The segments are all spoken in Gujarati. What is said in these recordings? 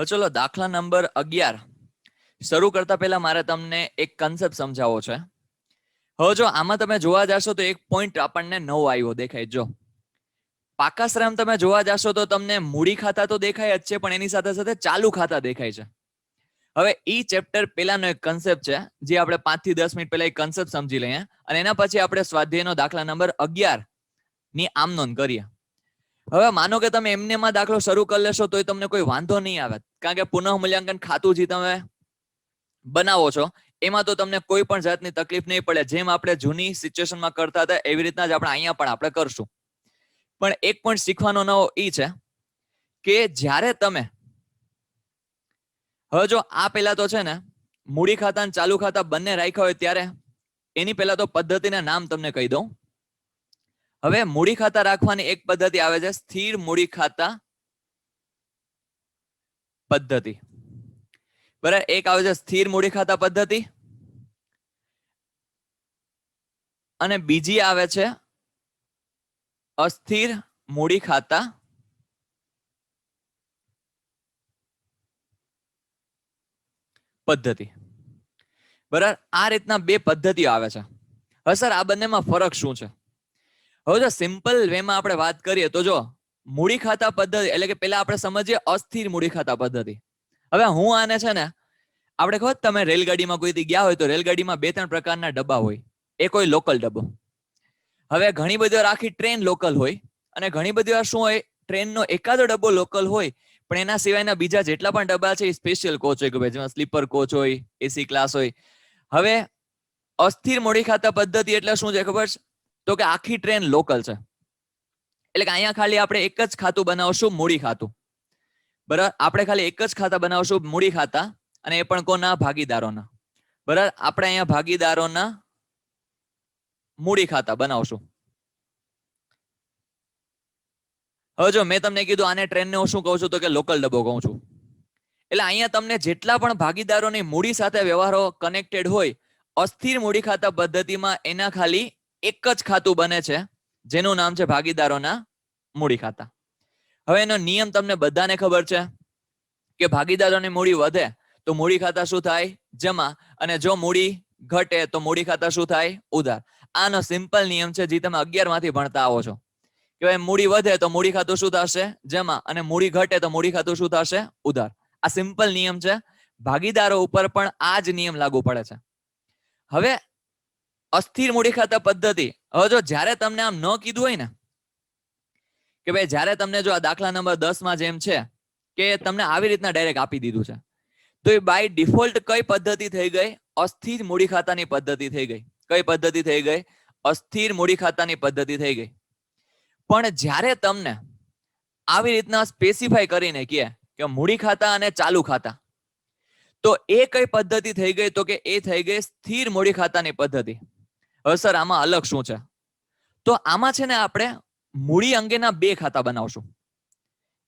તો ચલો દાખલા નંબર 11 શરૂ કરતા પહેલા મારે તમને એક કન્સેપ્ટ સમજાવવો છે. હવે જો આમાં તમે જોવા જશો તો એક પોઈન્ટ આપણને નવો આવ્યો દેખાય. જો પાકાશ્રમ તમે જોવા જશો તો તમને મૂડી ખાતા તો દેખાય જ છે, પણ એની સાથે સાથે ચાલુ ખાતા દેખાય છે. હવે ઈ ચેપ્ટર પહેલાનો એક કન્સેપ્ટ છે જે આપણે 5 થી 10 મિનિટ પહેલા એક કન્સેપ્ટ સમજી લઈએ અને એના પછી આપણે સ્વાધ્યાયનો દાખલા નંબર 11 ની આમનોંધ કરીએ. હવે માનો કે તમે એમનેમાં દાખલો શરૂ કરી લેશો તોય તમને કોઈ વાંધો નહીં આવે, કારણ કે પુનઃ મૂલ્યાંકન ખાતું જે તમે બનાવો છો એમાં તો તમને કોઈ પણ જાતની તકલીફ નહીં પડે. જેમ આપણે જૂની સિચ્યુએશનમાં કરતા હતા એવી રીતના જ આપણે અહીંયા પણ આપણે કરશું. પણ એક પોઈન્ટ શીખવાનો નવો ઈ છે કે જ્યારે તમે હવે જો આ પહેલા તો છે ને મૂડી ખાતા અને ચાલુ ખાતા બંને રાખ્યા હોય ત્યારે એની પહેલા તો પદ્ધતિના નામ તમને કહી દઉં. હવે મૂડી ખાતા રાખવાની એક પદ્ધતિ આવે છે સ્થિર મૂડી ખાતા પદ્ધતિ. બરાબર, એક આવે છે સ્થિર મૂડી ખાતા પદ્ધતિ અને બીજી આવે છે અસ્થિર મૂડી ખાતા પદ્ધતિ. બરાબર, આ રીતના બે પદ્ધતિઓ આવે છે. હવે સર આ બંનેમાં ફરક શું છે? હવે જો સિમ્પલ વેમાં આપણે વાત કરીએ તો જો મૂડી ખાતા પદ્ધતિ એટલે કે પહેલા આપણે સમજીએ અસ્થિર મૂડી ખાતા પદ્ધતિ. હવે હું આને છે ને આપણે ખબર તમે રેલગાડીમાં કોઈ ગયા હોય તો રેલગાડીમાં 2-3 પ્રકારના ડબ્બા હોય. એક હોય લોકલ ડબ્બો. હવે ઘણી બધી વાર આખી ટ્રેન લોકલ હોય અને ઘણી બધી વાર શું હોય ટ્રેનનો એકાદો ડબ્બો લોકલ હોય પણ એના સિવાયના બીજા જેટલા પણ ડબ્બા છે એ સ્પેશિયલ કોચ હોય, કે ભાઈ જેમાં સ્લીપર કોચ હોય, એસી ક્લાસ હોય. હવે અસ્થિર મૂડી ખાતા પદ્ધતિ એટલે શું છે ખબર છે? તો કે આખી ટ્રેન લોકલ છે, એટલે કે અહીંયા ખાલી આપણે એક જ ખાતું બનાવશું મૂડી ખાતું. બરાબર, આપણે ખાલી એક જ ખાતા બનાવશું મૂડી ખાતા અને એ પણ કોના? ભાગીદારોના. બરાબર, આપણે અહીંયા ભાગીદારોના મૂડી ખાતા બનાવશું. હવે જો મેં તમને કીધું આને ટ્રેનને હું શું કહું છું તો કે લોકલ ડબ્બો કહું છું. એટલે અહીંયા તમને જેટલા પણ ભાગીદારોની મૂડી સાથે વ્યવહારો કનેક્ટેડ હોય અસ્થિર મૂડી ખાતા પદ્ધતિમાં એના ખાલી એક જ ખાતું બને છે જેનું નામ છે ભાગીદારોના મૂડી ખાતા. હવે એનો નિયમ તમને બધાને ખબર છે કે ભાગીદારોની મૂડી વધે તો મૂડી ખાતા શું થાય? જમા. અને જો મૂડી ઘટે તો મૂડી ખાતા શું થાય? ઉધાર. આનો સિમ્પલ નિયમ છે જે તમે 11 માંથી ભણતા આવો છો કે ભાઈ મૂડી વધે તો મૂડી ખાતું શું થશે? જમા. અને મૂડી ઘટે તો મૂડી ખાતું શું થશે? ઉધાર. આ સિમ્પલ નિયમ છે. ભાગીદારો ઉપર પણ આ જ નિયમ લાગુ પડે છે. હવે અસ્થિર મૂડી ખાતા પદ્ધતિ, હવે જો જ્યારે તમને આમ ન કીધું હોય ને કે ભાઈ જ્યારે તમને જો આ દાખલા નંબર 10 માં જેમ છે કે તમને આવી રીતના ડાયરેક્ટ આપી દીધું છે તો એ બાય ડિફોલ્ટ કઈ પદ્ધતિ થઈ ગઈ? અસ્થિર મૂડી ખાતાની પદ્ધતિ થઈ ગઈ. કઈ પદ્ધતિ થઈ ગઈ? અસ્થિર મૂડી ખાતાની પદ્ધતિ થઈ ગઈ. પણ જ્યારે તમને આવી રીતના સ્પેસિફાય કરીને કહે કે મૂડી ખાતા અને ચાલુ ખાતા, તો એ કઈ પદ્ધતિ થઈ ગઈ? તો કે એ થઈ ગઈ સ્થિર મૂડી ખાતાની પદ્ધતિ. હવે સર આમાં અલગ શું છે? તો આમાં છે ને આપણે મૂડી અંગેના બે ખાતા બનાવશું.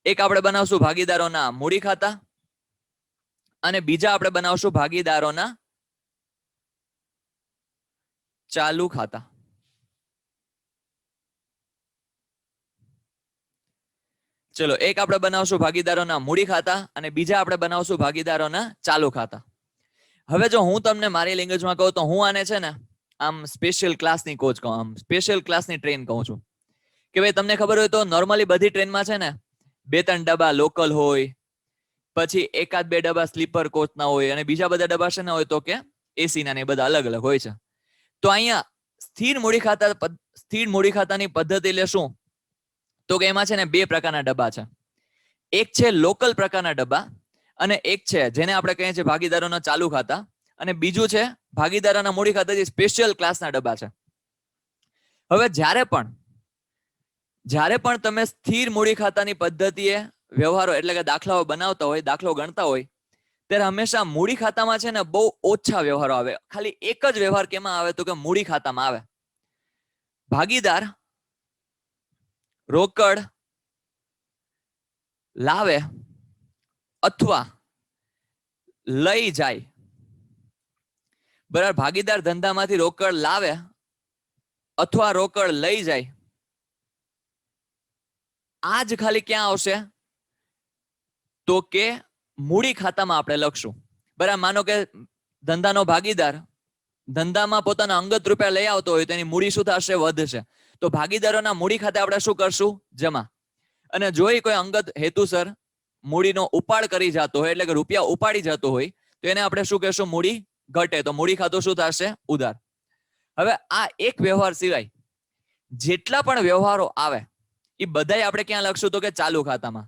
એક આપણે બનાવશું ભાગીદારોના મૂડી ખાતા અને બીજા આપણે બનાવશું ભાગીદારોના ચાલુ ખાતા. ચલો, એક આપણે બનાવશું ભાગીદારોના મૂડી ખાતા અને બીજા આપણે બનાવશું ભાગીદારોના ચાલુ ખાતા. હવે જો હું તમને મારી લેંગ્વેજમાં કહું તો હું આને છે ને આમ સ્પેશિયલ ક્લાસની કોચ કહું, આમ સ્પેશિયલ ક્લાસની ટ્રેન કહું છું. કે ભાઈ તમને ખબર હોય તો નોર્મલી બધી ટ્રેનમાં છે ને 2-3 ડબ્બા લોકલ હોય, પછી 1-2 ડબ્બા સ્લીપર કોચના હોય અને બીજા બધા ડબ્બા છે ને હોય તો કે એસી ના ને બધા અલગ અલગ હોય છે. તો અહીંયા સ્થિર મૂડી ખાતાની પદ્ધતિ એટલે શું? તો કે એમાં છે ને બે પ્રકારના ડબ્બા છે. એક છે લોકલ પ્રકારના ડબ્બા અને એક છે જેને આપણે કહીએ છીએ ભાગીદારોના ચાલુ ખાતા, અને બીજું છે ભાગીદારોના મૂડી ખાતા જે સ્પેશિયલ ક્લાસના ડબ્બા છે. હવે જ્યારે પણ તમે સ્થિર મૂડી ખાતાની પદ્ધતિએ વ્યવહારો એટલે કે દાખલાઓ બનાવતા હોય, દાખલો ગણતા હોય, ત્યારે હંમેશા મૂડી ખાતામાં છે ને બહુ ઓછા વ્યવહારો આવે. ખાલી એક જ વ્યવહાર કેમાં આવે? તો કે મૂડી ખાતામાં આવે. ભાગીદાર રોકડ લાવે અથવા લઈ જાય. બરાબર, ભાગીદાર ધંધામાંથી રોકડ લાવે અથવા રોકડ લઈ જાય. આ જ ખાલી ક્યાં આવશે? તો કે મૂડી ખાતામાં આપણે લખશું. બરાબર, માનો કે ધંધાનો ભાગીદાર ધંધામાં પોતાના અંગત રૂપિયા લઈ આવતો હોય તો એની મૂડી શું થશે? વધશે. તો ભાગીદારોના મૂડી ખાતે આપણે શું કરશું? જમા. અને જો કોઈ અંગત હેતુસર મૂડીનો ઉપાડ કરી જતો હોય, એટલે કે રૂપિયા ઉપાડી જતો હોય, તો એને આપણે શું કહેશું? મૂડી ઘટે. તો મૂડી ખાતું શું થશે? ઉધાર. હવે આ એક વ્યવહાર સિવાય જેટલા પણ વ્યવહારો આવે એ બધા આપણે ક્યાં લખશું? તો કે ચાલુ ખાતામાં.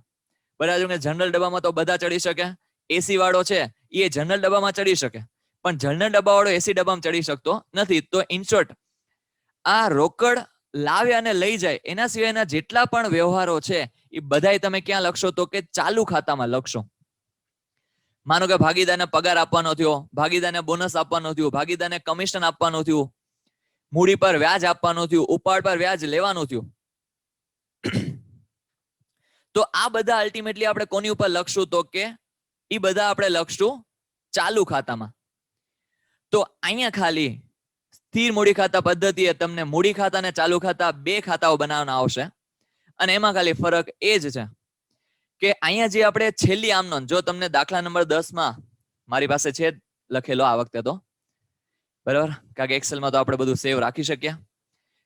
બરાબર, જનરલ ડબ્બામાં તો બધા ચડી શકે. એસી વાળો છે એ જનરલ ડબ્બામાં ચડી શકે, પણ જનરલ ડબ્બા વાળો એસી ડબ્બામાં ચડી શકતો નથી. તો ઇન શોર્ટ, આ રોકડ લાવે અને લઈ જાય એના સિવાયના જેટલા પણ વ્યવહારો છે એ બધા તમે ક્યાં લખશો? તો કે ચાલુ ખાતામાં લખશો. માનો કે ભાગીદારને પગાર આપવાનો થયો, ભાગીદારને બોનસ આપવાનો થયું, ભાગીદારને કમિશન આપવાનું થયું, મૂડી પર વ્યાજ આપવાનું થયું, ઉપાડ પર વ્યાજ લેવાનું થયું, તો આ બધા અલ્ટિમેટલી આપણે કોની ઉપર લખશું? તો કે એ બધા આપણે લખશું ચાલુ ખાતામાં. તો અહીંયા ખાલી સ્થિર મૂડી ખાતા પદ્ધતિએ તમને મૂડી ખાતા અને ચાલુ ખાતા બે ખાતાઓ બનાવવાના આવશે. અને એમાં ખાલી ફરક એ જ છે કે અહીંયા જે આપણે છેલ્લી આમનોંધ, જો તમને દાખલા નંબર 10 માં મારી પાસે છે લખેલો આ વખતે તો, બરાબર, કારણ કે એક્સેલમાં તો આપણે બધું સેવ રાખી શકીએ.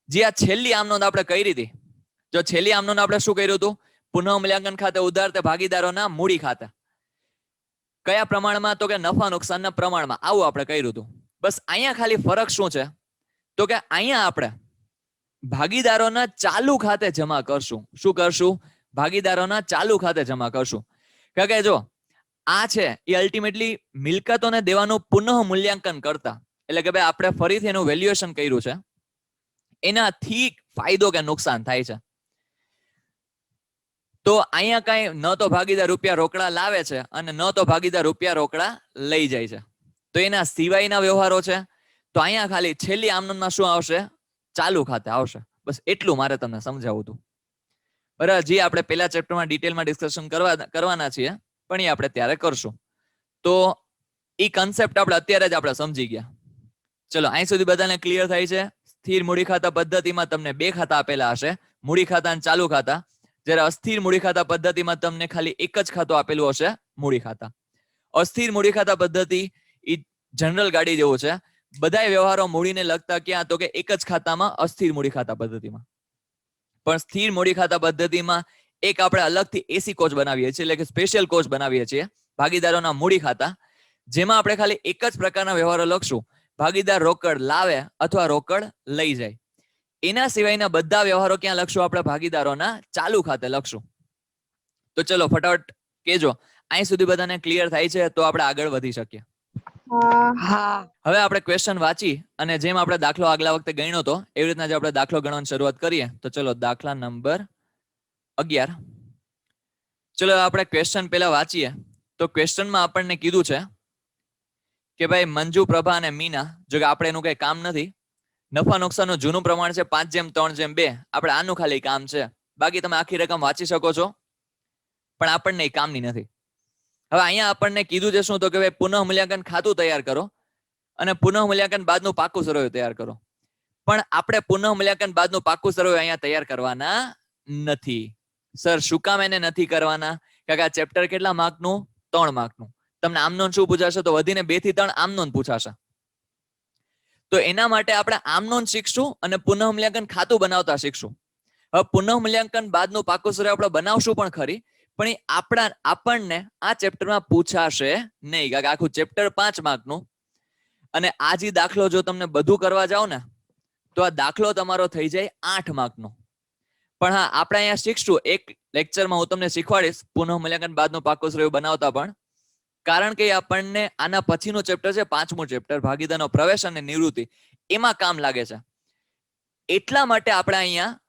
જે આ છેલ્લી આમનોંધ આપણે કરી હતી, જો છેલ્લી આમનોંધ આપણે શું કર્યું હતું? પુનઃ મૂલ્યાંકન ખાતે ઉધાર તે ભાગીદારોના મૂડી ખાતા. કયા પ્રમાણમાં? તો કે નફા નુકસાનના પ્રમાણમાં. આવું આપણે કર્યું હતું. બસ અહીંયા ખાલી ફરક શું છે? તો કે અહીંયા આપણે ભાગીદારોના ચાલુ ખાતે જમા કરશું. શું કરશું? ભાગીદારોના ચાલુ ખાતે જમા કરશું. કારણ કે જો આ છે એ અલ્ટિમેટલી મિલકતોને દેવાનું પુનઃ મૂલ્યાંકન કરતા, એટલે કે ભાઈ આપણે ફરીથી એનું વેલ્યુએશન કર્યું છે, એનાથી ફાયદો કે નુકસાન થાય છે. તો અહીંયા કઈ ન તો ભાગીદાર રૂપિયા રોકડા લાવે છે અને ન તો ભાગીદાર રૂપિયા રોકડા લઈ જાય છે. તો એના સિવાયના વ્યવહારો છે. તો અહીંયા ખાલી છેલ્લી આમનોંધમાં શું આવશે? ચાલુ ખાતે આવશે. બસ એટલું મારે તમને સમજાવવું હતું. બરાબર, જે આપણે પેલા ચેપ્ટરમાં ડિટેલમાં ડિસ્કશન કરવાના છીએ, પણ એ આપણે ત્યારે કરશું. તો એ કન્સેપ્ટ આપણે અત્યારે જ આપણે સમજી ગયા. ચલો, અહીં સુધી બધાને ક્લિયર થાય છે? સ્થિર મૂડી ખાતા પદ્ધતિમાં તમને બે ખાતા આપેલા હશે, મૂડી ખાતા અને ચાલુ ખાતા. જ્યારે અસ્થિર મૂડી ખાતા પદ્ધતિમાં તમને ખાલી એક જ ખાતું આપેલું હશે, મૂડી ખાતા. અસ્થિર મૂડી ખાતા પદ્ધતિ એ જનરલ ગાડી જેવું છે. બધા વ્યવહારો મૂડીને લગતા ક્યાં? તો કે એક જ ખાતામાં, અસ્થિર મૂડી ખાતા પદ્ધતિમાં. પણ સ્થિર મૂડી ખાતા પદ્ધતિમાં એક આપણે અલગથી એસી કોચ બનાવીએ છીએ, એટલે કે સ્પેશિયલ કોચ બનાવીએ છીએ, ભાગીદારોના મૂડી ખાતા, જેમાં આપણે ખાલી એક જ પ્રકારના વ્યવહારો લખશું. ભાગીદાર રોકડ લાવે અથવા રોકડ લઈ જાય. એના સિવાયના બધા વ્યવહારો ક્યાં લખશું? આપણે ભાગીદારોના ચાલુ ખાતે લખશું. તો ચલો ફટાફટ કેજો, અહીં સુધી બધાને ક્લિયર થાય છે? તો આપણે આગળ વધી શકીએ. હવે આપણે ક્વેશ્ચન વાંચી અને જેમ આપણે દાખલો આગલા વખતે ગણ્યો હતો એવી રીતના જ આપણે દાખલો ગણવાની શરૂઆત કરીએ. તો ચલો દાખલા નંબર 11. ચલો આપણે ક્વેશ્ચન પેલા વાંચીએ. તો ક્વેશ્ચનમાં આપણને કીધું છે કે ભાઈ મંજુ, પ્રભા અને મીના, જો કે આપણે એનું કઈ કામ નથી, નફા નુકસાનનું જૂનું પ્રમાણ છે 5:3:2. આપણે આનું ખાલી કામ છે, બાકી તમે આખી રકમ વાંચી શકો છો, પણ આપણને એ કામની નથી. હવે અહીંયા આપણને કીધું છે શું? તો કે ભાઈ પુનઃ મૂલ્યાંકન ખાતું તૈયાર કરો અને પુનઃ મૂલ્યાંકન બાદનું પાકું સરવૈયું તૈયાર કરો. પણ આપણે પુનઃ મૂલ્યાંકન બાદનું પાકું સરવૈયું અહીંયા તૈયાર કરવાના નથી. સર શું કામ એને નથી કરવાના? કારણ કે આ ચેપ્ટર કેટલા માર્કનું? 3 માર્કનું. તમને આમનોંધ શું પૂછાશે? તો વધીને 2 થી 3 આમનોંધ પૂછાશે. તો એના માટે આપણે આમનોંધ શીખશું અને પુનઃ મૂલ્યાંકન ખાતું બનાવતા શીખશું. હવે પુનઃ મૂલ્યાંકન બાદનું પાકું સરવૈયું આપણે બનાવશું પણ ખરી, પણ એ આપણને આ ચેપ્ટરમાં પૂછાશે નહીં, કારણ કે આખું ચેપ્ટર 5 માર્કનું. અને આ જે દાખલો જો તમને બધું કરવા જાવ ને તો આ દાખલો તમારો થઈ જાય 8 માર્કનો. પણ હા, આપણે અહીંયા શીખશું, એક લેક્ચરમાં હું તમને શીખવાડીશ પુનઃ મૂલ્યાંકન બાદનું પાકું સરવૈયું બનાવતા, પણ કારણ કે આપણને આના પછીનું ચેપ્ટર છે 5મું ચેપ્ટર, ભાગીદારનો પ્રવેશ અને નિવૃત્તિ, એમાં કામ લાગે છે. એટલા માટે આપણે અહીંયા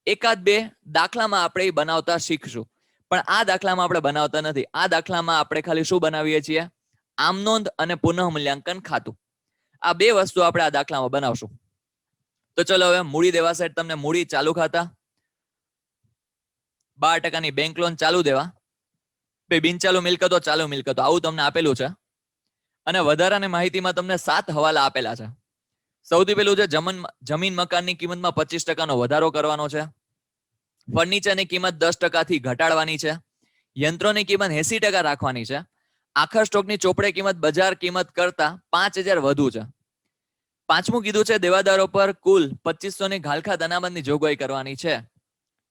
એકાદ બે દાખલામાં આપણે બનાવતા શીખશું, પણ આ દાખલામાં આપણે બનાવતા નથી. આ દાખલામાં આપણે ખાલી શું બનાવીએ છીએ? આમનોંધ અને પુનઃ મૂલ્યાંકન ખાતું. આ બે વસ્તુ આપણે આ દાખલામાં બનાવશું. તો ચલો હવે મૂડી દેવા સાઈડ તમને મૂડી ચાલુ ખાતા, 12% બેંક લોન ચાલુ દેવા, બિનચાલુ મિલકતો, ચાલુ મિલકતો, આવું તમને આપેલું છે. અને વધારાની માહિતીમાં તમને 7 હવાલા આપેલા છે. સૌથી પહેલું છે જમીન મકાનની કિંમતમાં 25% વધારો કરવાનો છે. ફર્નિચરની કિંમત 10% થી ઘટાડવાની છે. યંત્રોની કિંમત 80% રાખવાની છે. આખા સ્ટોકની ચોપડે કિંમત બજાર કિંમત કરતા 5,000 વધુ છે. પાંચમું કીધું છે દેવાદારો પર કુલ 2,500 ની ઘાલખાત અનામતની જોગવાઈ કરવાની છે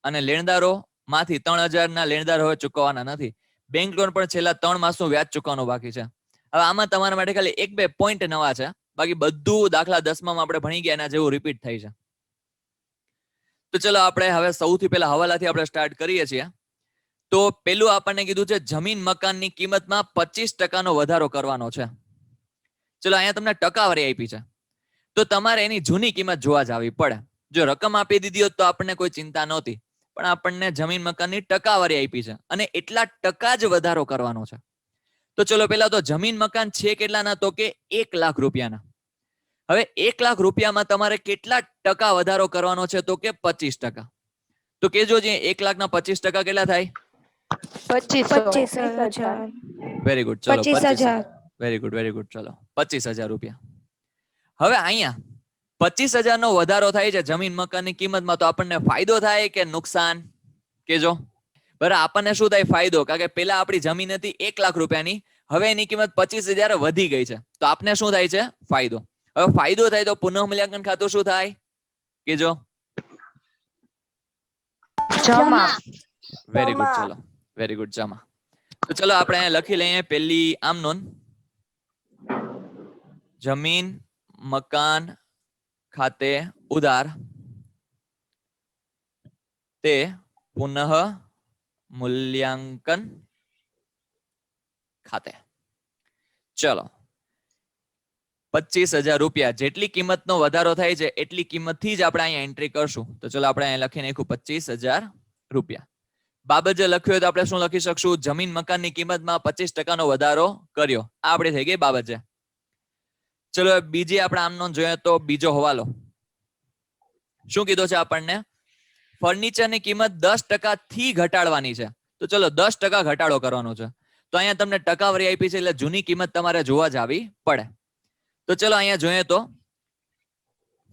અને લેણદારો માંથી 3,000 ના લેણદાર હવે ચૂકવવાના નથી. બેંક લોન પણ છેલ્લા 3 માસનું વ્યાજ ચૂકવવાનું બાકી છે. હવે આમાં તમારા માટે ખાલી 1-2 પોઈન્ટ નવા છે, બાકી બધું દાખલા 10માં આપણે ભણી ગયા એના જેવું રિપીટ થઈ છે. તો ચલો આપણે હવે સૌથી પહેલા હવાલાથી આપણે સ્ટાર્ટ કરીએ છીએ. તો પેલું આપણને કીધું છે જમીન મકાનની કિંમતમાં 25% વધારો કરવાનો છે. ચલો અહીંયા તમને ટકાવારી આપી છે, તો તમારે એની જૂની કિંમત જોવા જવી પડે. જો રકમ આપી દીધી હોત તો આપણને કોઈ ચિંતા નહોતી, પણ આપણને જમીન મકાનની ટકાવારી આપી છે અને એટલા ટકા જ વધારો કરવાનો છે. તો ચલો પેલા તો જમીન મકાન છે કેટલાના, તો કે 1 લાખ રૂપિયાના. હવે 1 લાખ રૂપિયામાં તમારે કેટલા ટકા વધારો કરવાનો છે, તો કે 25%. તો કેજો જે 1 લાખના 25% કેટલા થાય? 25,000. Very good. ચલો 25,000. Very good. ચલો 25,000 રૂપિયા. હવે અહીંયા 25,000 નો વધારો થાય છે જમીન મકાનની કિંમતમાં, તો આપણને ફાયદો થાય કે નુકસાન? કેજો. બરાબર, આપણને શું થાય? ફાયદો. કારણ કે પેલા આપણી જમીન હતી 1 લાખ રૂપિયાની, હવે એની કિંમત 25,000 વધી ગઈ છે, તો આપને શું થાય છે? ફાયદો. હવે ફાયદો થાય તો પુનઃ મૂલ્યાંકન ખાતું શું થાય? કેજો. જમા. Very good. ચલો વેરી ગુડ, જમા. તો ચલો આપણે અહીંયા લખી લઈએ પેલી આમ નોંધ. જમીન મકાન ખાતે ઉધાર તે પુનઃ મૂલ્યાંકન ખાતે. ચલો 25,000 રૂપિયા જેટલી કિંમતનો વધારો થાય છે એટલી કિંમતથી જ આપણે અહીંયા એન્ટ્રી કરશું. તો ચલો આપણે અહીંયા લખી નાખ્યું 25,000 રૂપિયા. બાબત જે લખ્યું હોય તો આપણે શું લખી શકશું? જમીન મકાનની કિંમતમાં 25% નો વધારો કર્યો. આ આપણી થઈ ગઈ બાબત છે. ચલો બીજી આપણે આમ નોંધ જોઈએ તો બીજો હવાલો શું કીધો છે આપણને? ફર્નિચરની કિંમત 10% થી ઘટાડવાની છે. તો ચલો 10% ઘટાડો કરવાનો છે. તો અહીંયા તમને ટકાવારી આપી છે એટલે જૂની કિંમત તમારે જોવા જ આવી પડે. તો ચલો અહીંયા જોઈએ તો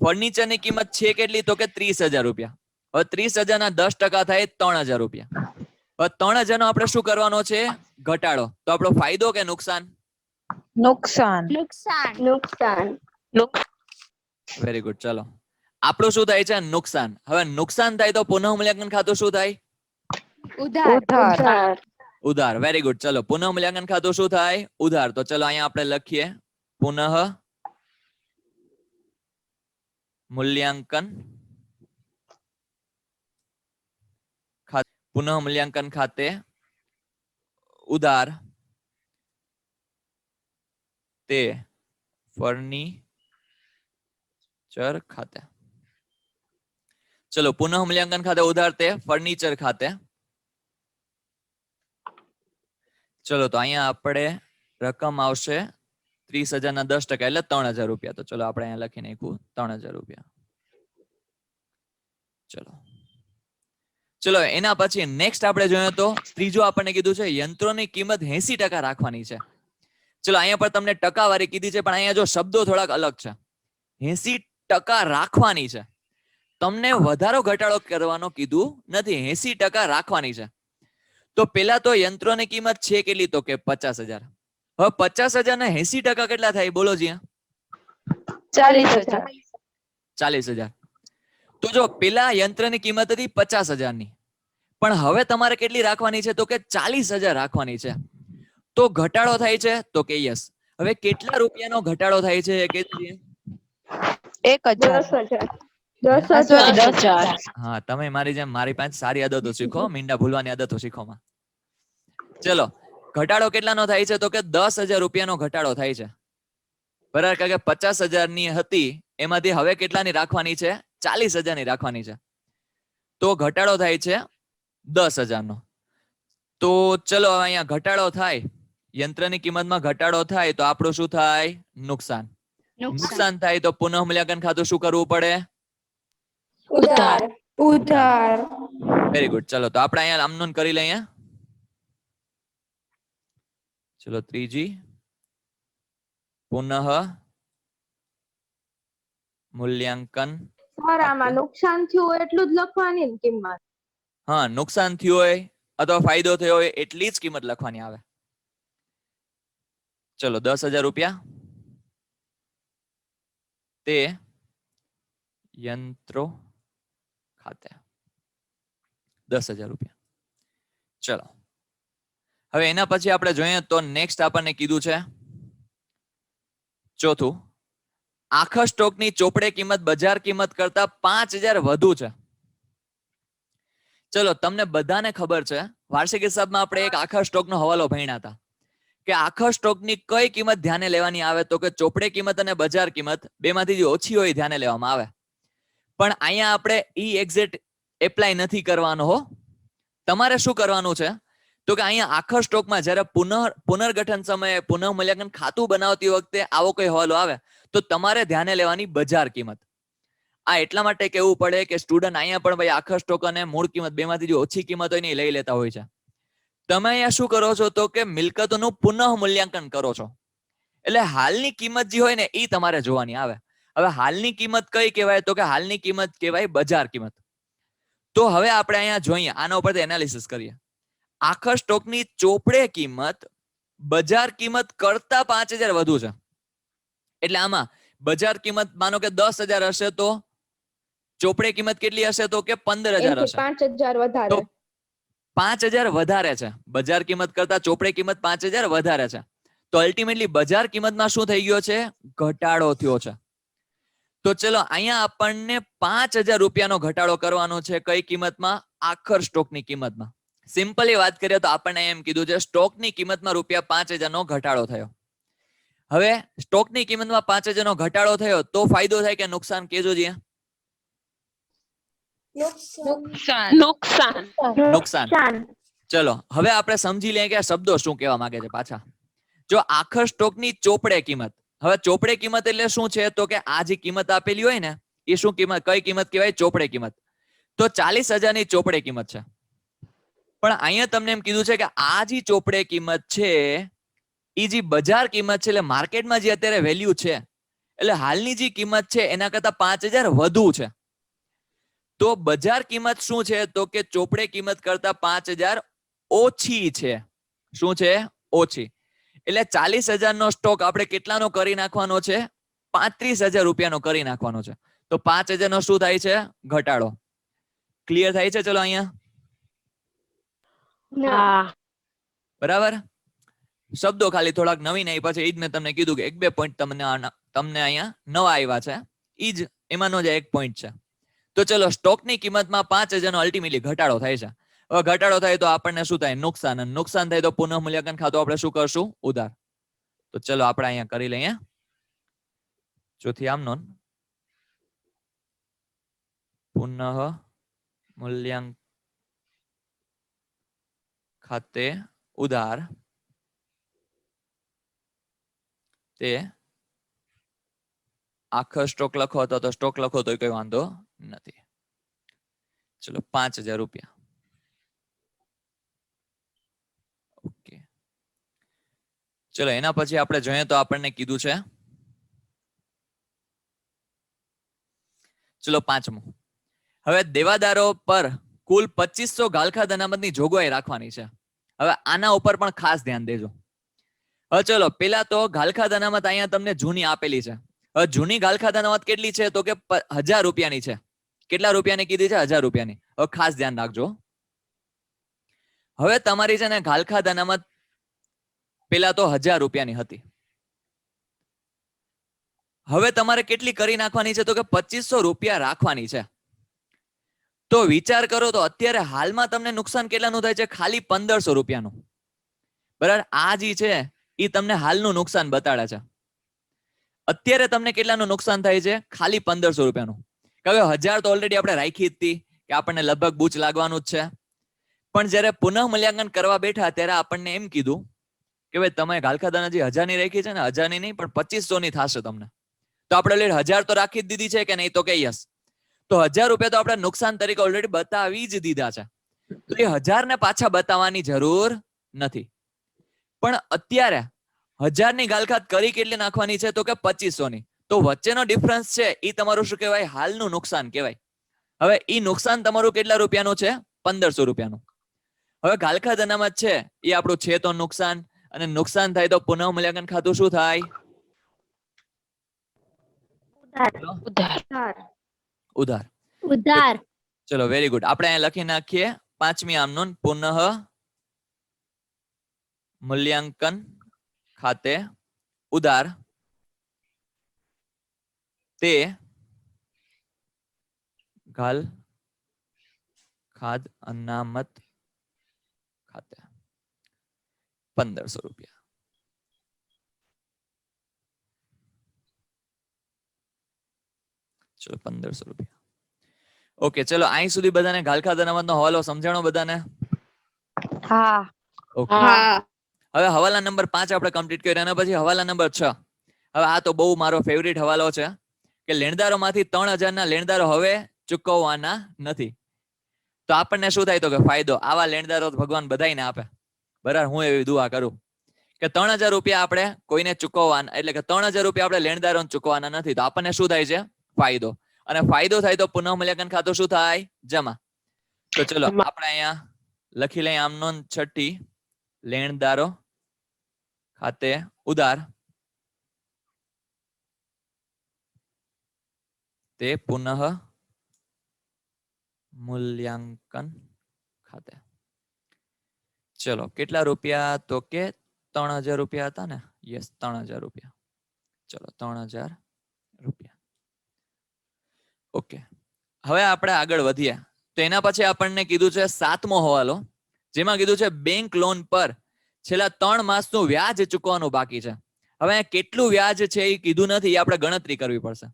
ફર્નિચરની કિંમત છે કેટલી? તો કે 30,000 રૂપિયા. હવે 30,000 ના 10% થાય 3,000 રૂપિયા. હવે 3,000 નો આપણે શું કરવાનો છે? ઘટાડો. તો આપણો ફાયદો કે નુકસાન? નુકસાન. Very good. ચલો આપણું શું થાય છે? નુકસાન. હવે નુકસાન થાય તો પુનઃ મૂલ્યાંકન ખાતું શું થાય? ઉધાર. Very good. ચલો પુનઃ મૂલ્યાંકન ખાતું શું થાય? ઉધાર. તો ચલો અહીંયા આપણે લખીએ પુનઃ મૂલ્યાંકન ખાતે. પુનઃ મૂલ્યાંકન ખાતે ઉધાર તે ફર્નિચર ખાતે. ચલો પુનઃ મૂલ્યાંકન ખાતે ઉધાર તે ફર્નિચર ખાતે. ચલો તો અહીંયા આપણે રકમ આવશે 30,000 ના 10% એટલે 3,000 રૂપિયા. તો ચલો આપણે અહીંયા લખી નાખ્યું 3,000 રૂપિયા. ચલો એના પછી નેક્સ્ટ આપણે જોઈએ તો ત્રીજું આપણને કીધું છે યંત્રોની કિંમત 80% રાખવાની છે. ચલો અહીંયા પર તમને ટકાવારી કીધી છે, પણ અહીંયા જો શબ્દો થોડાક અલગ છે. 80% રાખવાની છે, તમને વધારો ઘટાડો કરવાનો કીધું નથી. 80% રાખવાની છે. તો પેલા તો યંત્રોની કિંમત છે કેટલી? તો કે 50,000. હવે 50,000 ના 80% કેટલા થાય? બોલો જી. 40,000. તો જો પેલા યંત્રની કિંમત હતી 50,000 ની, પણ હવે તમારે કેટલી રાખવાની છે? તો કે 40,000 રાખવાની છે. તો ઘટાડો થાય છે? તો કે યસ. હવે કેટલા રૂપિયાનો ઘટાડો થાય છે? કે 10,000. હા, તમે મારી જેમ મારી પાસે સારી આદતો શીખો, મીંડા ભૂલવાની આદતો શીખોમાં. ચલો ઘટાડો કેટલાનો થાય છે? તો કે 10,000 રૂપિયાનો ઘટાડો થાય છે. બરાબર, કારણ કે 50,000 ની હતી એમાંથી હવે કેટલાની રાખવાની છે? 40,000 ની રાખવાની છે. તો ઘટાડો થાય છે 10,000 નો. તો ચલો અહીંયા ઘટાડો થાય, યંત્રની કિંમતમાં ઘટાડો થાય તો આપણું શું થાય? નુકસાન. નુકસાન થાય તો પુનઃ મૂલ્યાંકન ખાતું શું કરવું પડે? ઉધાર. Very good. ચલો તો આપણે અહીંયા આમનોન કરી લઈએ. ચલો ત્રીજી પુનઃ મૂલ્યાંકન. સર આમાં નુકસાન થયું હોય એટલું જ લખવાની ને કિંમત? હા, નુકસાન થયું હોય અથવા ફાયદો થયો હોય એટલી જ કિંમત લખવાની આવે. ચલો 10,000 રૂપિયા તે યંત્રો ખાતે 10,000 રૂપિયા. ચલો હવે એના પછી આપણે જોઈએ તો નેક્સ્ટ આપણને કીધું છે ચોથું, આખા સ્ટોકની ચોપડે કિંમત બજાર કિંમત કરતા 5,000 વધુ છે. ચલો તમને બધાને ખબર છે વાર્ષિક હિસાબમાં આપણે એક આખા સ્ટોકનો હવાલો ભણ્યા હતા કે આખા સ્ટોકની કઈ કિંમત ધ્યાને લેવાની આવે તો કે ચોપડે કિંમત અને બજાર કિંમત બેમાંથી જે ઓછી હોય ધ્યાને લેવામાં આવે. પણ અહીંયા આપણે ઈ એક્ઝેક્ટ એપ્લાય નથી કરવાનો હો. તમારે શું કરવાનું છે તો કે અહીંયા આખા સ્ટોકમાં જ્યારે પુનર્ગઠન સમયે પુનઃમૂલ્યાંકન ખાતું બનાવતી વખતે આવો કોઈ હવાલો આવે તો તમારે ધ્યાને લેવાની બજાર કિંમત. આ એટલા માટે કહેવું પડે કે સ્ટુડન્ટ અહીંયા પણ ભાઈ આખા સ્ટોક અને મૂળ કિંમત બેમાંથી જે ઓછી કિંમત હોય ને લઈ લેતા હોય છે. તમે અહીંયા શું કરો છો તો કે મિલકતોનું પુનઃ મૂલ્યાંકન કરો છો. એટલે હાલની કિંમત જે હોય ને એ તમારે જોવાની આવે. હવે હાલની કિંમત કઈ કહેવાય તો કે હાલની કિંમત કહેવાય બજાર કિંમત. તો હવે આપણે અહીંયા જોઈએ આના ઉપરથી એનાલિસિસ કરીએ. આખા સ્ટોકની ચોપડે કિંમત બજાર કિંમત કરતા 5,000 વધુ છે. એટલે આમાં બજાર કિંમત માનો કે 10,000 હશે તો ચોપડે કિંમત કેટલી હશે તો કે 15,000 હશે. 5,000 વધારે. 5,000 વધારે છે. બજાર કિંમત કરતા ચોપડે કિંમત 5,000 વધારે છે. તો અલ્ટિમેટલી બજાર કિંમતમાં શું થઈ ગયો છે? ઘટાડો થયો છે. તો ચલો અહીંયા આપણને 5,000 રૂપિયાનો ઘટાડો કરવાનો છે. કઈ કિંમતમાં? આખર સ્ટોકની કિંમતમાં. સિમ્પલી વાત કરીએ તો આપણને એમ કીધું છે સ્ટોકની કિંમતમાં રૂપિયા 5,000 નો ઘટાડો થયો. હવે સ્ટોકની કિંમતમાં 5,000 નો ઘટાડો થયો તો ફાયદો થાય કે નુકસાન? કેજો જી. નુકસાન. ચલો હવે આપણે સમજી લઈએ કે આ શબ્દો શું કહેવા માંગે છે પાછા. જો આખર સ્ટોકની ચોપડે કિંમત, હવે ચોપડે કિંમત એટલે શું છે તો કે આ જે કિંમત આપેલી હોય ને એ શું કિંમત, કઈ કિંમત કહેવાય? ચોપડે કિંમત. તો 40,000 ની ચોપડે કિંમત છે. પણ અહીંયા તમને એમ કીધું છે કે આ જે ચોપડે કિંમત છે એ જે બજાર કિંમત છે એટલે માર્કેટમાં જે અત્યારે વેલ્યુ છે એટલે હાલની જે કિંમત છે એના કરતા 5,000 વધુ છે. તો બજાર કિંમત શું છે તો કે ચોપડે કિંમત કરતા 5,000 ઓછી છે. શું છે? ઓછી. એટલે 40,000 નો સ્ટોક આપણે કેટલાનો કરી નાખવાનો છે? 35,000 રૂપિયાનો કરી નાખવાનો છે. તો 5,000 નો શું થાય છે? ઘટાડો. ક્લિયર થાય છે? ચલો અહીંયા બરાબર. શબ્દો ખાલી થોડાક નવીન આવી પછી એ જ મેં તમને કીધું કે 1-2 પોઈન્ટ તમને અહીંયા નવા આવ્યા છે. એ જ એમાંનો જ એક પોઈન્ટ છે. તો ચલો સ્ટોકની કિંમતમાં 5,000 નો અલ્ટિમેટલી ઘટાડો થાય છે. હવે ઘટાડો થાય તો આપણને શું થાય? નુકસાન. અને નુકસાન થાય તો પુનઃ મૂલ્યાંકન ખાતું આપણે શું કરશું? ઉધાર. તો ચલો આપણે અહીંયા કરી લઈએ ચોથી આમ નોંધ. પુનઃ મૂલ્યાંકન ખાતે ઉધાર તે આખો સ્ટોક લખો તો સ્ટોક લખો તો કોઈ વાંધો નથી. ચલો 5,000 રૂપિયા. ઓકે ચલો એના પછી આપણે જોઈએ તો આપણને કીધું છે ચલો પાંચમું. હવે દેવાદારો પર કુલ 2,500 ગાલખાદ અનામતની જોગવાઈ રાખવાની છે. હવે આના ઉપર પણ ખાસ ધ્યાન દેજો. હવે ચલો પેલા તો ગાલખાદ અનામત અહીંયા તમને જૂની આપેલી છે. હવે જૂની ગાલખાદ અનામત કેટલી છે તો કે 1,000 રૂપિયાની છે. કેટલા રૂપિયાની કીધી છે? 1,000 રૂપિયાની. હવે ખાસ ધ્યાન રાખજો. હવે તમારી છે ને ગાલખાદ અનામત પેલા તો 1,000 રૂપિયાની હતી. હવે તમારે કેટલી કરી નાખવાની છે તો કે 2,500 રૂપિયા રાખવાની છે. તો વિચાર કરો તો અત્યારે હાલમાં તમને નુકસાન કેટલાનું થાય છે? ખાલી 1,500 રૂપિયાનું. બરાબર. આ જે છે એ તમને હાલનું નુકસાન બતાડે છે. અત્યારે તમને કેટલાનું નુકસાન થાય છે? ખાલી 1,500 રૂપિયાનું. કારણ કે 1,000 તો ઓલરેડી આપણે રાખી જ હતી કે આપણને લગભગ બૂચ લાગવાનું જ છે. પણ જ્યારે પુનઃ મૂલ્યાંકન કરવા બેઠા ત્યારે આપણને એમ કીધું કે ભાઈ તમે ગાલખાદાના જે 1,000 ની રાખી છે ને 1,000 ની નહીં પણ 2,500 ની થશે તમને. તો આપણે ઓલરેડી 1,000 તો રાખી જ દીધી છે કે નહીં? તો કે યસ. તો 1,000 રૂપિયા તો આપણે નુકસાન તરીકે ઓલરેડી બતાવી જ દીધા છે. તો એ 1,000 ને પાછા બતાવવાની જરૂર નથી. પણ અત્યારે 1,000 ની ગાલખાદ કરી કેટલી નાખવાની છે તો કે 2,500 ની. તો વચ્ચેનો ડિફરન્સ છે એ તમારું શું કહેવાય? હાલનું નુકસાન કહેવાય. હવે એ નુકસાન તમારું કેટલા રૂપિયાનું છે? 1,500 રૂપિયાનું. હવે ગાલખાદ અનામત છે એ આપણું છે તો નુકસાન અને નુકસાન થાય તો પુનઃ મૂલ્યાંકન ખાતું શું થાય? બોલો. ઉધાર. ઉધાર. ઉધાર. ચલો વેરી ગુડ. આપણે અહીંયા લખી નાખીએ પાંચમી આમ નોંધ, પુનઃ મૂલ્યાંકન ખાતે ઉધાર તે ઘાલ ખાદ અનામત ખાતે 1500 રૂપિયા. ચલો 1500 રૂપિયા. ઓકે, ચલો અહીં સુધી બધાને ઘાલ ખાદ અનામતનો હવાલો સમજાણો બધાને? હા. ઓકે. હવે હવાલા નંબર 5 આપણે કમ્પ્લીટ કર્યો, અને પછી હવાલા નંબર 6. હવે આ તો બહુ મારો ફેવરિટ હવાલો છે કે લેણદારોમાંથી 3000 ના લેણદારો હવે ચૂકવવાના નથી. તો આપણને શું થાય? તો કે ફાયદો. આવા લેણદારો ભગવાન બધાયને આપે. બરાબર, હું એવી દુઆ કરું કે 3000 રૂપિયા આપણે કોઈને ચૂકવવાના, એટલે કે 3000 રૂપિયા આપણે લેણદારોને ચૂકવવાના નથી. તો આપણને શું થાય છે? ફાયદો. અને ફાયદો થાય તો પુનઃ મૂલ્યાંકન ખાતું શું થાય? જમા. તો ચલો આપણે અહીંયા લખી લઈએ આમ નોંધ છઠ્ઠી, લેણદારો ખાતે ઉધાર તે પુનઃ મૂલ્યાંકન ખાતે. ચલો કેટલા રૂપિયા? તો કે 3000 રૂપિયા હતા ને? યસ, 3000 રૂપિયા. ચલો 3000 રૂપિયા. ઓકે, હવે આપણે આગળ વધ્યા. તો એના પછી આપણને કીધું છે 7મો હવાલો, જેમાં કીધું છે બેંક લોન પર છેલ્લા 3 માસનું વ્યાજ ચૂકવવાનું બાકી છે. હવે કેટલું વ્યાજ છે એ કીધું નથી, એ આપણે ગણતરી કરવી પડશે.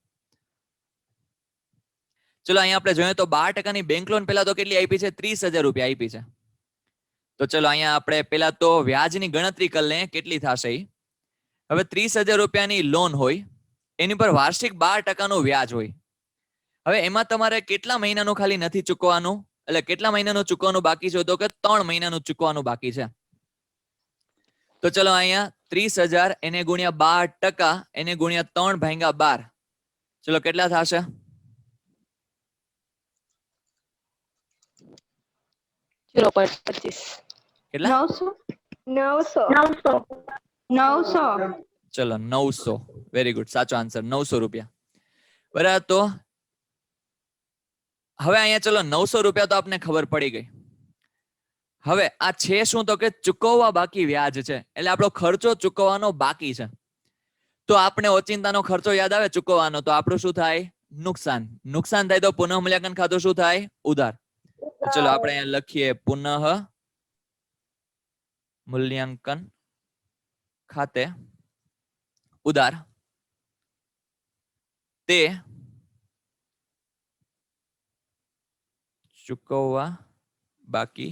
ચલો અહીંયા આપણે જોઈએ તો 12% બેંક લોન પેલા તો કેટલી આપી છે? 30,000 રૂપિયા આપી છે. તો ચલો અહીંયા આપણે પેલા તો વ્યાજની ગણતરી કરી લઈએ કેટલી થશે. હવે 30,000 રૂપિયાની લોન હોય, એની પર વાર્ષિક 12%નું વ્યાજ હોય. હવે એમાં તમારે કેટલા મહિનાનું ખાલી નથી ચૂકવવાનું, એટલે કેટલા મહિનાનું ચૂકવવાનું બાકી છે? તો કે 3 મહિનાનું ચૂકવવાનું બાકી છે. તો ચલો અહીંયા 30,000 એને ગુણ્યા 12%, એને ગુણ્યા 3/12. ચલો કેટલા થશે? કેટલા? 900. ચલો 900. વેરી ગુડ, સાચો આન્સર 900 રૂપિયા. બરાબર. તો હવે અહીંયા ચલો 900 રૂપિયા તો આપને ખબર પડી ગઈ. હવે આ છે શું? તો કે ચૂકવવા બાકી વ્યાજ છે, એટલે આપણો ખર્ચો ચૂકવવાનો બાકી છે. તો આપણે ઓચિંતાનો ખર્ચો યાદ આવે ચૂકવવાનો, તો આપણું શું થાય? નુકસાન. નુકસાન થાય તો પુનઃ મૂલ્યાંકન ખાતું શું થાય? ઉધાર. ચલો આપણે અહીંયા લખીએ પુનઃ મૂલ્યાંકન ખાતે ઉધાર તે ચૂકવવા બાકી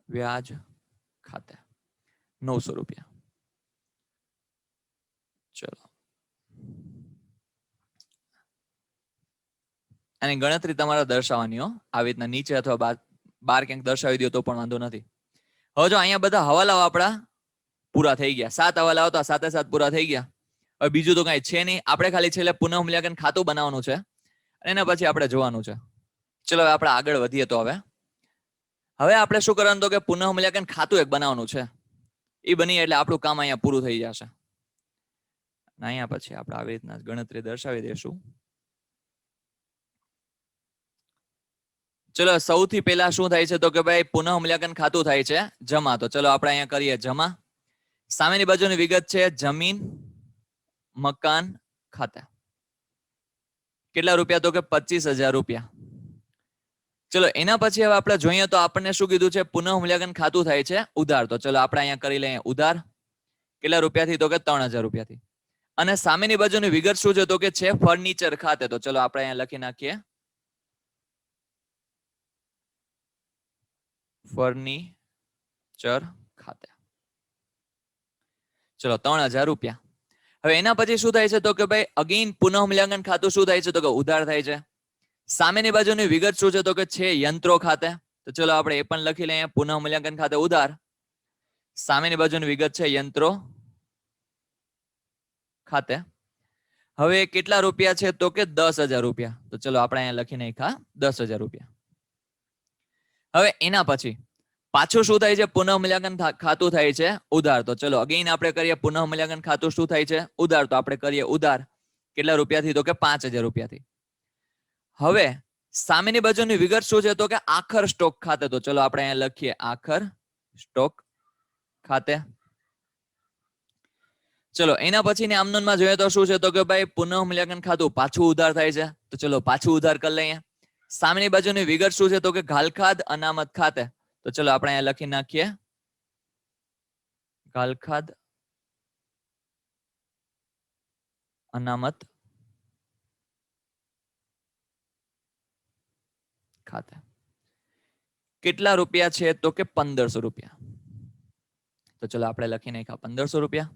વ્યાજ ખાતે 900 રૂપિયા. ચલો આની ગણતરી તમારે દર્શાવવાની હો, આવી રીતના નીચે અથવા બાર ક્યાંક દર્શાવી દો તો પણ વાંધો નથી. હવે જો અહીંયા બધા હવાલાઓ આપણા પૂરા થઈ ગયા. 7 હવાલાઓ તો સાથે સાથ પૂરા થઈ ગયા. હવે બીજું તો કઈ છે નહીં. આપણે ખાલી છેલ્લે પુનઃ મૂલ્યાંકન ખાતું બનાવવાનું છે, એના પછી આપણે જોવાનું છે. ચલો હવે આપણે આગળ વધીએ. તો હવે આપણે શું કરવાનું? તો કે પુનઃ મૂલ્યાંકન ખાતું એક બનાવવાનું છે. એ બની એટલે આપણું કામ અહીંયા પૂરું થઈ જશે. અહીંયા પછી આપણે આવી રીતના ગણતરી દર્શાવી દઈશું. ચલો સૌથી પહેલા શું થાય છે? તો કે ભાઈ પુનઃ મૂલ્યાંકન ખાતું થાય છે જમા. તો ચલો આપણે અહીંયા કરીએ જમા. સામેની બાજુની વિગત છે જમીન મકાન ખાતા. કેટલા રૂપિયા? તો કે 25,000 રૂપિયા. ચલો એના પછી હવે આપણે જોઈએ તો આપણને શું કીધું છે? પુનઃ મૂલ્યાંકન ખાતું થાય છે ઉધાર. તો ચલો આપણે અહીંયા કરી લઈએ ઉધાર. કેટલા રૂપિયાથી? તો કે 3,000 રૂપિયાથી. અને સામેની બાજુની વિગત શું છે? તો કે છે ફર્નિચર ખાતે. તો ચલો આપણે અહીંયા લખી નાખીએ ફર્નિચર ખાતે. ચલો 3,000 રૂપિયા. હવે એના પછી શું થાય છે? તો કે ભાઈ અગેન પુનઃ મૂલ્યાંકન ખાતું શું થાય છે? તો કે ઉધાર થાય છે. સામેની બાજુની વિગત શું છે? તો કે છે યંત્રો ખાતે. તો ચલો આપણે એ પણ લખી લઈએ પુનઃ મૂલ્યાંકન ખાતે ઉધાર. સામેની બાજુની વિગત છે યંત્રો ખાતે. હવે કેટલા રૂપિયા છે? તો કે 10,000 રૂપિયા. તો ચલો આપણે અહીંયા લખી નાખ્યા 10,000 રૂપિયા. હવે એના પછી પાછું શું થાય છે? પુનઃ મૂલ્યાંકન ખાતું થાય છે ઉધાર. તો ચલો અગેન આપણે કરીએ પુનઃ મૂલ્યાંકન ખાતું શું થાય છે? ઉધાર. તો આપણે કરીએ ઉધાર. કેટલા રૂપિયાથી? તો કે 5,000 રૂપિયાથી. હવે સામેની બાજુની વિગત શું છે? તો કે આખર સ્ટોક ખાતે. તો ચલો આપણે અહીંયા લખીએ આખર સ્ટોક ખાતે. ચલો એના પછીની આમનોંધમાં જોઈએ તો શું છે? તો કે ભાઈ પુનઃ મૂલ્યાંકન ખાતું પાછું ઉધાર થાય છે. તો ચલો પાછું ઉધાર કરી લઈએ. સામેની બાજુની વિગત શું છે? તો કે ઘાલખાદ અનામત ખાતે. તો ચલો આપણે અહીંયા લખી નાખીએ ઘાલખાદ અનામત ખાતે. કેટલા રૂપિયા છે? તો કે 1500 રૂપિયા. તો ચલો આપણે લખી નાખ્યા 1500 રૂપિયા.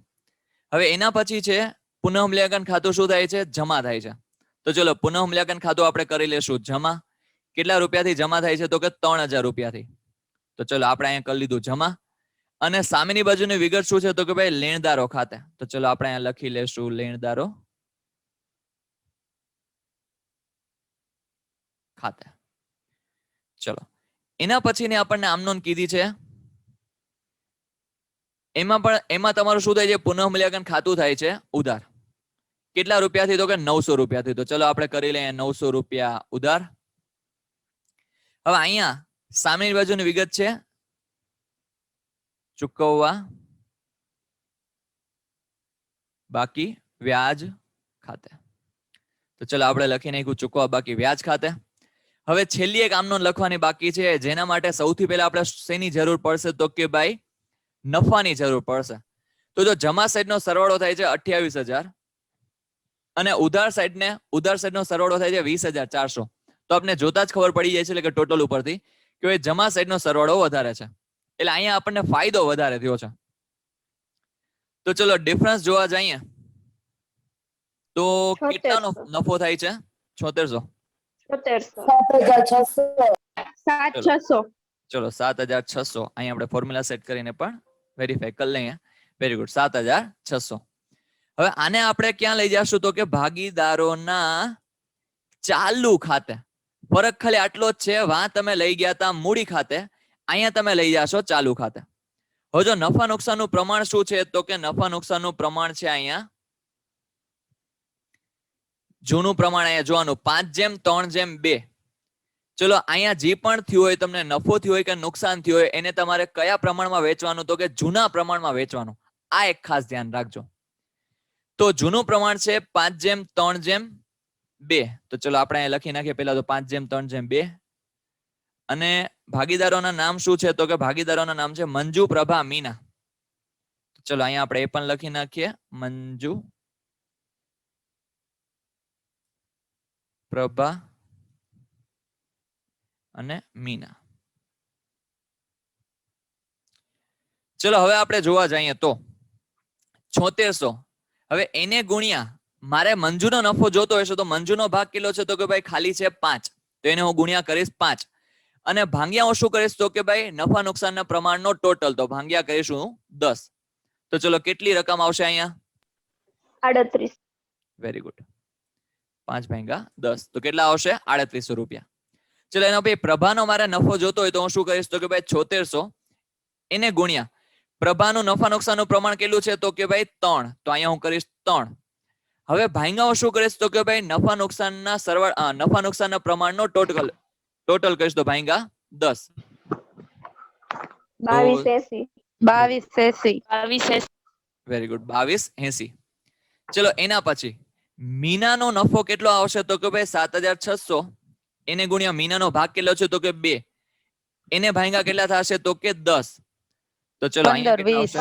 હવે એના પછી છે પુનઃ મૂલ્યાંકન ખાતું શું થાય છે? જમા થાય છે. તો ચલો પુનઃ મૂલ્યાંકન ખાતું આપણે કરી લેશું જમા. કેટલા રૂપિયાથી જમા થાય છે? તો કે 3000 રૂપિયાથી. તો ચલો આપણે અહીંયા કરી લીધું જમા. અને સામેની બાજુની વિગત શું છે? તો કે ભાઈ લેણદારો ખાતે. તો ચલો આપણે અહીંયા લખી લેશું લેણદારો ખાતે. ચલો એના પછીની આપણને આમનોંધ કીધી છે. એમાં તમારું શું થાય છે? પુનઃ મૂલ્યાંકન ખાતું થાય છે ઉધાર. કેટલા રૂપિયાથી? તો કે 900 રૂપિયાથી. તો ચલો આપણે કરી લઈએ 900 રૂપિયા ઉધાર. હવે અહીંયા સામેની બાજુની વિગત છે ચૂકવવા બાકી વ્યાજ ખાતે. તો ચલો આપણે લખી નાખ્યું ચૂકવવા બાકી વ્યાજ ખાતે. હવે છેલ્લી એક આમનોંધ લખવાની બાકી છે, જેના માટે સૌથી પહેલા આપણે શેની જરૂર પડશે? તો કે ભાઈ નફાની જરૂર પડશે. તો જો જમા સાઈડનો સરવાળો થાય છે 28,000 અને ઉધાર સાઈડનો સરવાળો થાય છે 20,400. તો આપણે જોતા જ ખબર પડી જાય છે એટલે કે ટોટલ ઉપરથી કે જમા સાઈડનો સરવાળો વધારે છે, એટલે અહીંયા આપણને ફાયદો વધારે થયો છે. તો ચલો ડિફરન્સ જોવા જઈએ તો કેટલાનો નફો થાય છે? 7600. 7,600. ચલો 7,600. અહીંયા આપણે ફોર્મ્યુલા સેટ કરીને પણ વેરીફાઈ કરી લઈએ. Very good, 7,600. હવે આને આપણે ક્યાં લઈ જશું? તો કે ભાગીદારોના ચાલુ ખાતે. ફરક ખાલી આટલો જ છે, વાં તમે લઈ ગયા હતા મૂડી ખાતે, અહીંયા તમે લઈ જશો ચાલુ ખાતે. હવે જો નફા નુકસાનનું પ્રમાણ શું છે? તો કે નફા નુકસાનનું પ્રમાણ છે અહીંયા જૂનું પ્રમાણ અહીંયા જોવાનું 5:3:2. ચલો અહીંયા જે પણ થયું હોય, તમને નફો થયો હોય કે નુકસાન થયું હોય, એને તમારે કયા પ્રમાણમાં વેચવાનું? તો કે જૂના પ્રમાણમાં વેચવાનું. આ એક ખાસ ધ્યાન રાખજો. તો જૂનું પ્રમાણ છે 5:3:2. તો ચલો આપણે અહીંયા લખી નાખીએ પહેલા તો 5:3:2. અને ભાગીદારોના નામ શું છે? તો કે ભાગીદારોના નામ છે મંજુ, પ્રભા, મીના. ચલો અહીંયા આપણે એ પણ લખી નાખીએ મંજુ, પ્રભા અને મીના. ચલો હવે આપણે જોવા જઈએ તો 7600. હવે એને ગુણ્યા મારે મંજુનો નફો જોતો હશે તો મંજુનો ભાગ કેટલો છે? તો કે ભાઈ ખાલી છે 5. તો એને હું ગુણ્યા કરીશ 5 અને ભાંગ્યા હું શું કરીશ? તો કે ભાઈ નફા નુકસાનના પ્રમાણનો ટોટલ. તો ભાંગ્યા કરીશું 10. તો ચલો કેટલી રકમ આવશે અહીંયા? 38. Very good. 5/10. તો કેટલા આવશે? 3800 રૂપિયા. ચલો એનો ભાઈ પ્રભાનો મારે નફો જોતો હોય તો હું શું કરીશ? તો કે ભાઈ 7600 એને ગુણ્યા પ્રભાનું નફા નુકસાનનું પ્રમાણ કેટલું છે? તો કે ભાઈ 3. તો અહીંયા હું કરીશ 3. હવે ભાંગ્યા શું કરીશ? તો કે ભાઈ નફા નુકસાનના પ્રમાણનો ટોટલ કરીશ. તો ભાંગ્યા 10. 22.80. Very good, 22.80. ચલો એના પછી મીનાનો નફો કેટલો આવશે? તો કે ભાઈ 7,600 એને ગુણ્યા મીનાનો ભાગ કેટલો છે? તો કે 2. એને ભાંગ્યા કેટલા થશે? તો કે 10. તો ચલો અહીંયા કેટલા આવશે?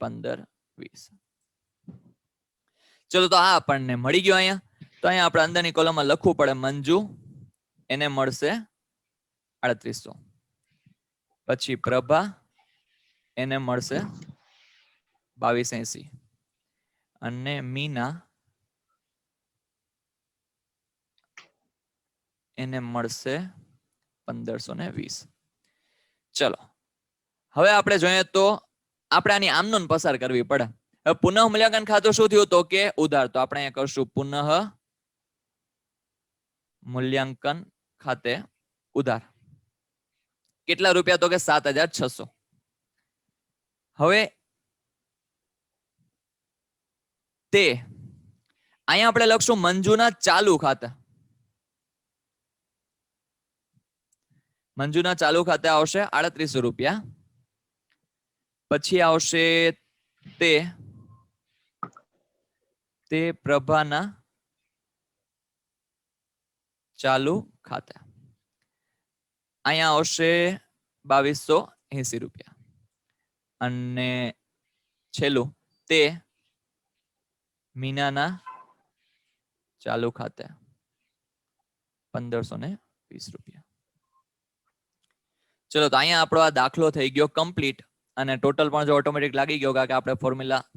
15, 20. ચલો તો આ આપણને મળી ગયો અહીંયા. તો અહીંયા આપણે અંદરની કોલમમાં લખવું પડે મંજુ, એને મળશે 3800. પછી પ્રભા, એને મળશે 2280. અને મીના, એને મળશે 1520. ચલો હવે આપણે જોઈએ તો આપણે આની આમનોંધ પસાર કરવી પડે. હવે પુનઃ મૂલ્યાંકન ખાતું શું થયું? તો કે ઉધાર. તો આપણે અહીંયા કરશું પુનઃ મૂલ્યાંકન ખાતે ઉધાર. કેટલા રૂપિયા? તો કે 7,600. હવે તે અહીંયા આપણે લખશું મંજુના ચાલુ ખાતે. મંજુના ચાલુ ખાતે આવશે 3800 રૂપિયા. પછી આવશે તે પ્રભાના ચાલુ ખાતે. અહીંયા આવશે 2280 રૂપિયા. અને છેલ્લું તે મીનાના ચાલુ ખાતે 1520 રૂપિયા. ચલો, તો અહીંયા આપણો આ દાખલો થઈ ગયો કમ્પ્લીટ. અને ટોટલ પણ જો ઓટોમેટિક લાગી ગયો કારણ કે આપણે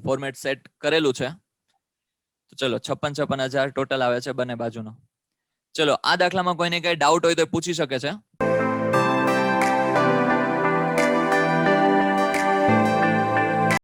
ફોર્મેટ સેટ કરેલું છે. તો ચલો 56,000 ટોટલ આવે છે બંને બાજુનો. ચલો, આ દાખલામાં કોઈને કઈ ડાઉટ હોય તો પૂછી શકે છે.